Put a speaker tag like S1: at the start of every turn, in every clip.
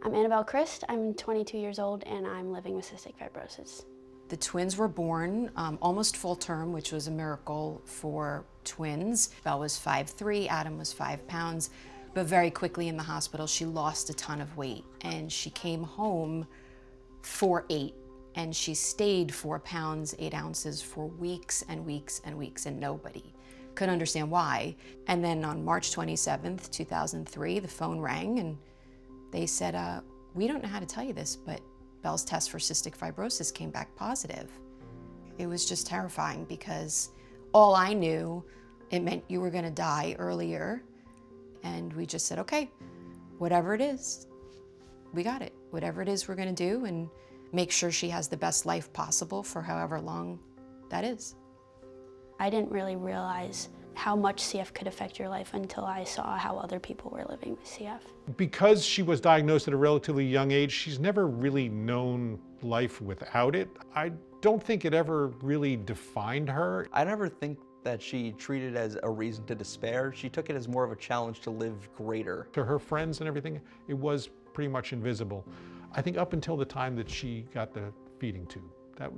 S1: I'm Annabelle Christ, I'm 22 years old and I'm living with cystic fibrosis.
S2: The twins were born almost full term, which was a miracle for twins. Belle was 5'3", Adam was 5 pounds, but very quickly in the hospital she lost a ton of weight and she came home 4'8", and she stayed 4 pounds, 8 ounces for weeks and weeks and weeks, and nobody couldn't understand why. And then on March 27th, 2003, the phone rang and they said, we don't know how to tell you this, but Belle's test for cystic fibrosis came back positive. It was just terrifying because all I knew, it meant you were gonna die earlier. And we just said, okay, whatever it is, we got it. Whatever it is we're gonna do and make sure she has the best life possible for however long that is.
S1: I didn't really realize how much CF could affect your life until I saw how other people were living with CF.
S3: Because she was diagnosed at a relatively young age, she's never really known life without it. I don't think it ever really defined her.
S4: I never think that she treated it as a reason to despair. She took it as more of a challenge to live greater.
S3: To her friends and everything, it was pretty much invisible. I think up until the time that she got the feeding tube.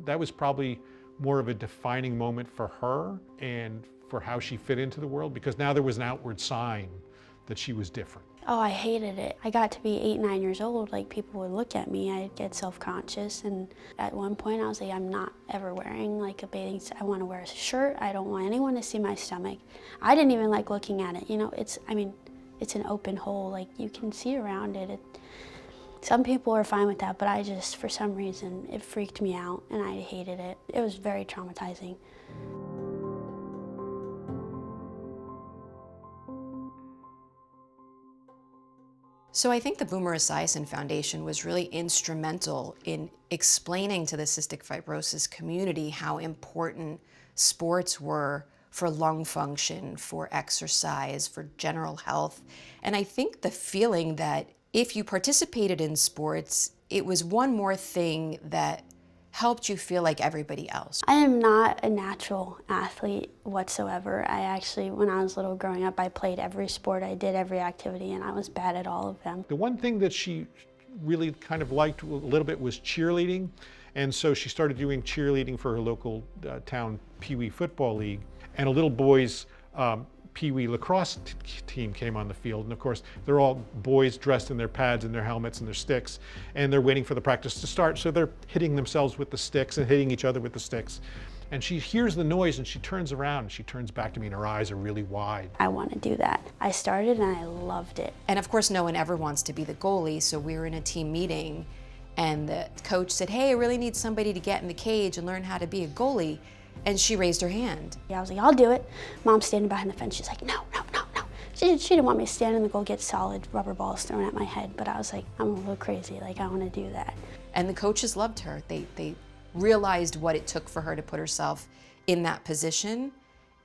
S3: That was probably more of a defining moment for her and for how she fit into the world, because now there was an outward sign that she was different.
S1: Oh, I hated it. I got to be 8, 9 years old, like people would look at me, I'd get self-conscious, and at one point I was like, I'm not ever wearing like a bathing suit. I want to wear a shirt. I don't want anyone to see my stomach. I didn't even like looking at it. You know, it's an open hole, like you can see around it. Some people are fine with that, but I just, for some reason, it freaked me out and I hated it. It was very traumatizing.
S2: So I think the Boomer Esiason Foundation was really instrumental in explaining to the cystic fibrosis community how important sports were for lung function, for exercise, for general health. And I think the feeling that if you participated in sports, it was one more thing that helped you feel like everybody else.
S1: I am not a natural athlete whatsoever. I actually, when I was little growing up, I played every sport, I did every activity, and I was bad at all of them.
S3: The one thing that she really kind of liked a little bit was cheerleading. And so she started doing cheerleading for her local town Pee Wee Football League. And a little boys Pee Wee lacrosse team came on the field, and of course they're all boys dressed in their pads and their helmets and their sticks, and they're waiting for the practice to start, so they're hitting themselves with the sticks and hitting each other with the sticks. And she hears the noise and she turns around and she turns back to me and her eyes are really wide.
S1: I want to do that. I started and I loved it.
S2: And of course no one ever wants to be the goalie, so we were in a team meeting and the coach said, hey, I really need somebody to get in the cage and learn how to be a goalie. And she raised her hand.
S1: Yeah, I was like, I'll do it. Mom's standing behind the fence. She's like, no, no, no, no. She didn't want me to stand in the goal, get solid rubber balls thrown at my head, but I was like, I'm a little crazy, like I want to do that.
S2: And the coaches loved her. They realized what it took for her to put herself in that position,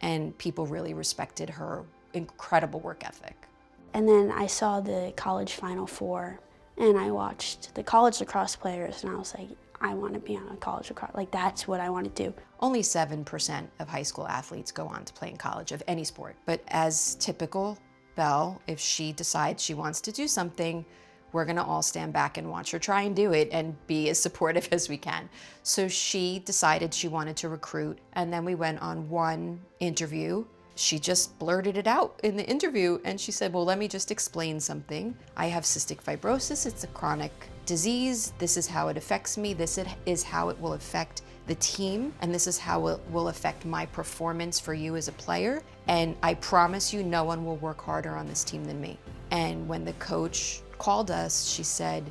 S2: and people really respected her incredible work ethic.
S1: And then I saw the college Final Four, and I watched the college lacrosse players, and I was like, I want to be on a college lacrosse, like that's what I want to do.
S2: Only 7% of high school athletes go on to play in college of any sport. But as typical Belle, if she decides she wants to do something, we're gonna all stand back and watch her try and do it and be as supportive as we can. So she decided she wanted to recruit, and then we went on one interview. She just blurted it out in the interview and she said, well, let me just explain something. I have cystic fibrosis, it's a chronic disease. This is how it affects me. This is how it will affect the team. And this is how it will affect my performance for you as a player. And I promise you, no one will work harder on this team than me. And when the coach called us, she said,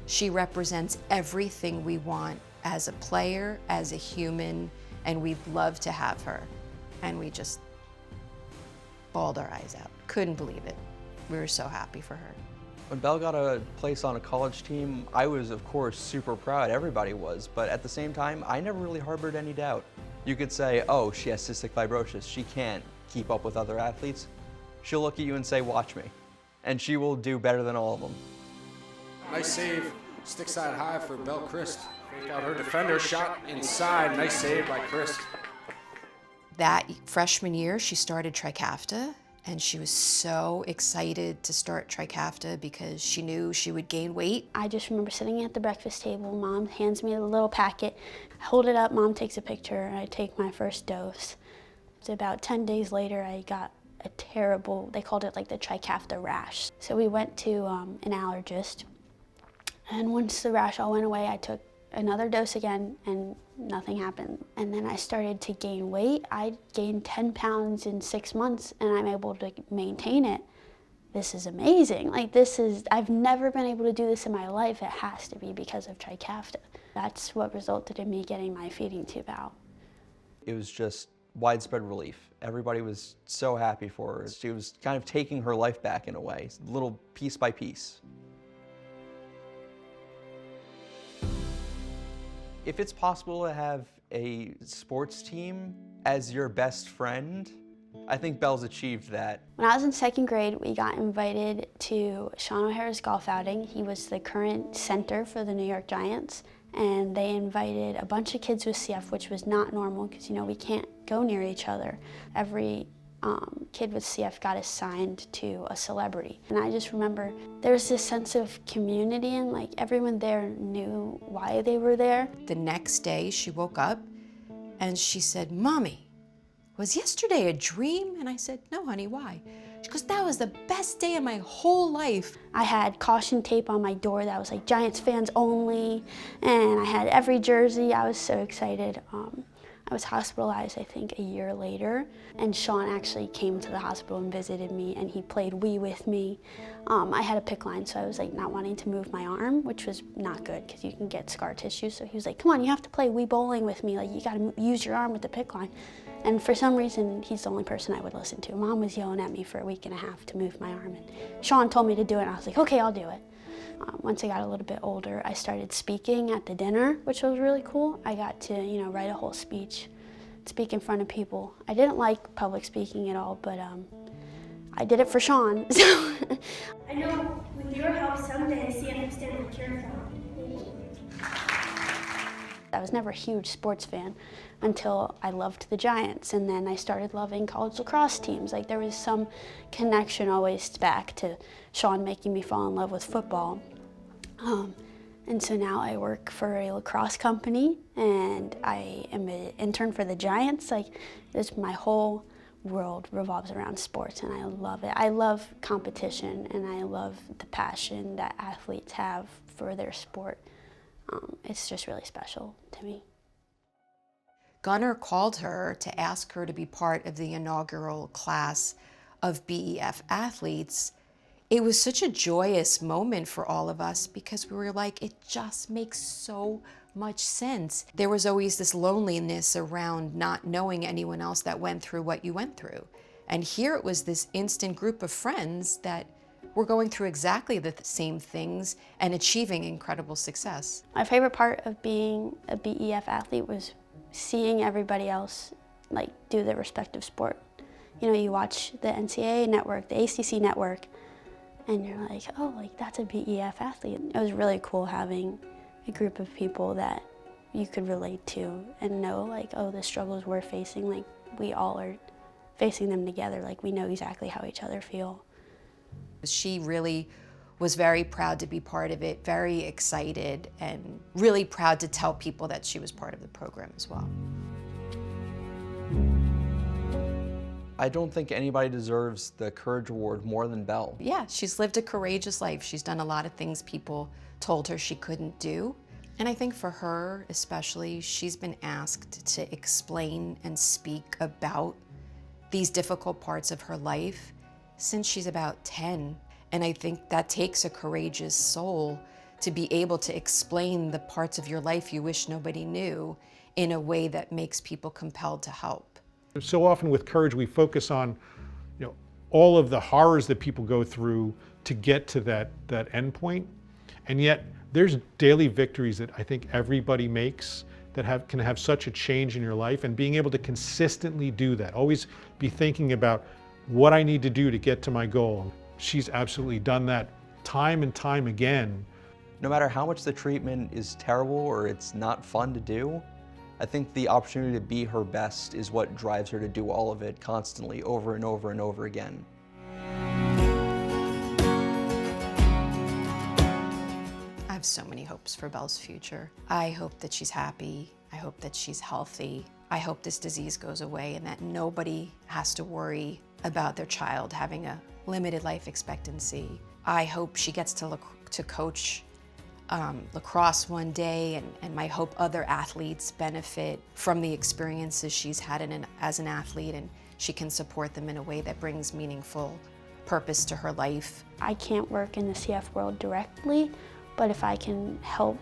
S2: she represents everything we want as a player, as a human, and we'd love to have her. And we just bawled our eyes out. Couldn't believe it. We were so happy for her.
S4: When Belle got a place on a college team, I was, of course, super proud. Everybody was. But at the same time, I never really harbored any doubt. You could say, oh, she has cystic fibrosis. She can't keep up with other athletes. She'll look at you and say, watch me. And she will do better than all of them.
S5: Nice save, stick side high for Belle Christ. Fake out her defender, shot inside. Nice save by Christ.
S2: That freshman year, she started Trikafta, And she was so excited to start Trikafta because she knew she would gain weight.
S1: I just remember sitting at the breakfast table, Mom hands me a little packet, I hold it up, Mom takes a picture, and I take my first dose. It's about 10 days later, I got a terrible, they called it like the Trikafta rash. So we went to an allergist, and once the rash all went away, I took another dose again, and nothing happened. And then I started to gain weight. I gained 10 pounds in 6 months, and I'm able to maintain it. This is amazing. Like, I've never been able to do this in my life. It has to be because of Trikafta. That's what resulted in me getting my feeding tube out.
S4: It was just widespread relief. Everybody was so happy for her. She was kind of taking her life back in a way, little piece by piece. If it's possible to have a sports team as your best friend, I think Belle's achieved that.
S1: When I was in 2nd grade, we got invited to Sean O'Hara's golf outing. He was the current center for the New York Giants, and they invited a bunch of kids with CF, which was not normal because, you know, we can't go near each other. Every kid with CF got assigned to a celebrity. And I just remember there was this sense of community, and like everyone there knew why they were there.
S2: The next day she woke up and she said, "Mommy, was yesterday a dream?" And I said, "No, honey, why?" She goes, "That was the best day of my whole life."
S1: I had caution tape on my door that was like Giants fans only, and I had every jersey. I was so excited. I was hospitalized, I think, a year later, and Sean actually came to the hospital and visited me, and he played Wii with me. I had a PICC line, so I was like not wanting to move my arm, which was not good because you can get scar tissue. So he was like, "Come on, you have to play Wii bowling with me. Like, you got to use your arm with the PICC line." And for some reason, he's the only person I would listen to. Mom was yelling at me for a week and a half to move my arm, and Sean told me to do it, and I was like, "Okay, I'll do it." Once I got a little bit older, I started speaking at the dinner, which was really cool. I got to, you know, write a whole speech, speak in front of people. I didn't like public speaking at all, but I did it for Sean. So
S6: I know with your help someday CF will stand for cure.
S1: I was never a huge sports fan until I loved the Giants, and then I started loving college lacrosse teams. Like, there was some connection always back to Sean making me fall in love with football. And so now I work for a lacrosse company, and I am an intern for the Giants. Like, my whole world revolves around sports, and I love it. I love competition, and I love the passion that athletes have for their sport. It's just really special to me.
S2: Gunnar called her to ask her to be part of the inaugural class of BEF athletes. It was such a joyous moment for all of us because we were like, it just makes so much sense. There was always this loneliness around not knowing anyone else that went through what you went through. And here it was this instant group of friends that were going through exactly the same things and achieving incredible success.
S1: My favorite part of being a BEF athlete was seeing everybody else like do their respective sport. You know, you watch the NCAA network, the ACC network, and you're like, oh, like that's a BEF athlete. It was really cool having a group of people that you could relate to and know like, oh, the struggles we're facing, like we all are facing them together. Like, we know exactly how each other feel.
S2: She really was very proud to be part of it, very excited, and really proud to tell people that she was part of the program as well.
S4: I don't think anybody deserves the Courage Award more than Belle.
S2: Yeah, she's lived a courageous life. She's done a lot of things people told her she couldn't do. And I think for her especially, she's been asked to explain and speak about these difficult parts of her life since she's about 10. And I think that takes a courageous soul to be able to explain the parts of your life you wish nobody knew in a way that makes people compelled to help.
S3: So often with Courage, we focus on, you know, all of the horrors that people go through to get to that end point. And yet there's daily victories that I think everybody makes that can have such a change in your life, and being able to consistently do that, always be thinking about what I need to do to get to my goal. She's absolutely done that time and time again.
S4: No matter how much the treatment is terrible or it's not fun to do, I think the opportunity to be her best is what drives her to do all of it constantly, over and over and over again.
S2: I have so many hopes for Belle's future. I hope that she's happy. I hope that she's healthy. I hope this disease goes away and that nobody has to worry about their child having a limited life expectancy. I hope she gets to coach lacrosse one day, and I hope other athletes benefit from the experiences she's had as an athlete, and she can support them in a way that brings meaningful purpose to her life.
S1: I can't work in the CF world directly, but if I can help,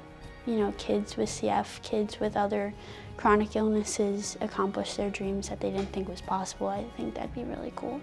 S1: kids with CF, kids with other chronic illnesses accomplish their dreams that they didn't think was possible, I think that'd be really cool.